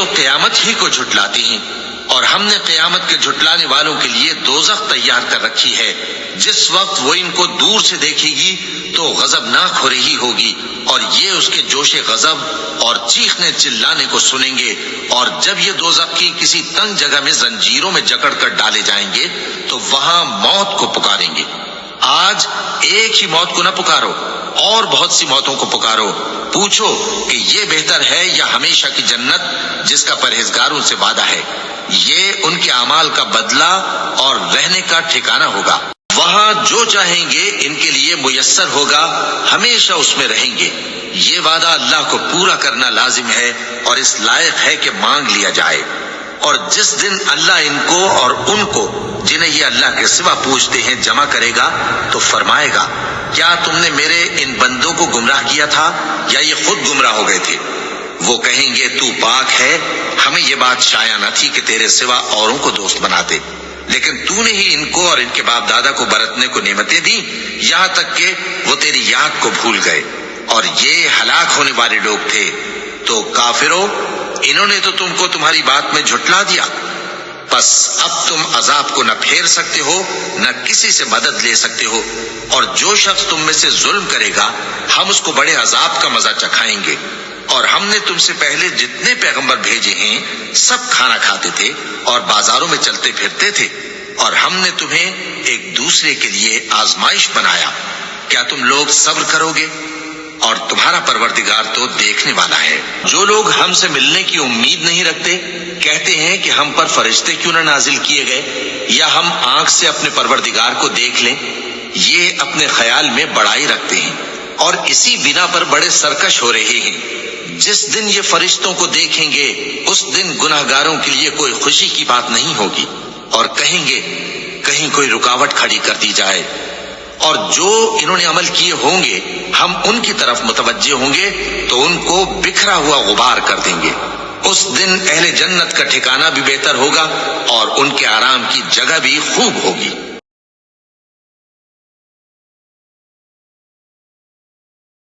تو قیامت ہی کو جھٹلاتی ہیں، اور ہم نے قیامت کے جھٹلانے والوں کے لیے دوزخ تیار کر رکھی ہے، جس وقت وہ ان کو دور سے دیکھے گی تو غضبناک ہو رہی ہوگی، اور یہ اس کے جوش غضب اور چیخنے چلانے کو سنیں گے، اور جب یہ دوزخ کی کسی تنگ جگہ میں زنجیروں میں جکڑ کر ڈالے جائیں گے تو وہاں موت کو پکاریں گے۔ آج ایک ہی موت کو نہ پکارو، اور بہت سی موتوں کو پکارو، پوچھو کہ یہ بہتر ہے یا ہمیشہ کی جنت جس کا پرہیزگاروں سے وعدہ ہے، یہ ان کے اعمال کا بدلہ اور رہنے کا ٹھکانہ ہوگا، وہاں جو چاہیں گے ان کے لیے میسر ہوگا، ہمیشہ اس میں رہیں گے۔ یہ وعدہ اللہ کو پورا کرنا لازم ہے اور اس لائق ہے کہ مانگ لیا جائے۔ اور جس دن اللہ ان کو اور ان کو جنہیں یہ اللہ کے سوا پوچھتے ہیں جمع کرے گا تو فرمائے گا، کیا تم نے میرے ان بندوں کو گمراہ کیا تھا یا یہ خود گمراہ ہو گئے تھے؟ وہ کہیں گے تو پاک ہے، ہمیں یہ بات شایع نہ تھی کہ تیرے سوا اوروں کو دوست بناتے، لیکن تو نے ہی ان کو اور ان کے باپ دادا کو برتنے کو نعمتیں دی، یہاں تک کہ وہ تیری یاد کو بھول گئے، اور یہ ہلاک ہونے والے لوگ تھے۔ تو کافرو، انہوں نے تو تم کو تمہاری بات میں جھٹلا دیا، بس اب تم عذاب کو نہ پھیر سکتے ہو نہ کسی سے مدد لے سکتے ہو، اور جو شخص تم میں سے ظلم کرے گا ہم اس کو بڑے عذاب کا مزہ چکھائیں گے۔ اور ہم نے تم سے پہلے جتنے پیغمبر بھیجے ہیں سب کھانا کھاتے تھے اور بازاروں میں چلتے پھرتے تھے، اور ہم نے تمہیں ایک دوسرے کے لیے آزمائش بنایا، کیا تم لوگ صبر کرو گے؟ اور تمہارا پروردگار تو دیکھنے والا ہے۔ جو لوگ ہم سے ملنے کی امید نہیں رکھتے کہتے ہیں کہ ہم پر فرشتے کیوں نہ نازل کیے گئے یا ہم آنکھ سے اپنے پروردگار کو دیکھ لیں، یہ اپنے خیال میں بڑائی رکھتے ہیں اور اسی بنا پر بڑے سرکش ہو رہے ہیں۔ جس دن یہ فرشتوں کو دیکھیں گے اس دن گناہگاروں کے لیے کوئی خوشی کی بات نہیں ہوگی، اور کہیں گے کہیں کوئی رکاوٹ کھڑی کر دی جائے، اور جو انہوں نے عمل کیے ہوں گے ہم ان کی طرف متوجہ ہوں گے تو ان کو بکھرا ہوا غبار کر دیں گے۔ اس دن اہل جنت کا ٹھکانہ بھی بہتر ہوگا اور ان کے آرام کی جگہ بھی خوب ہوگی۔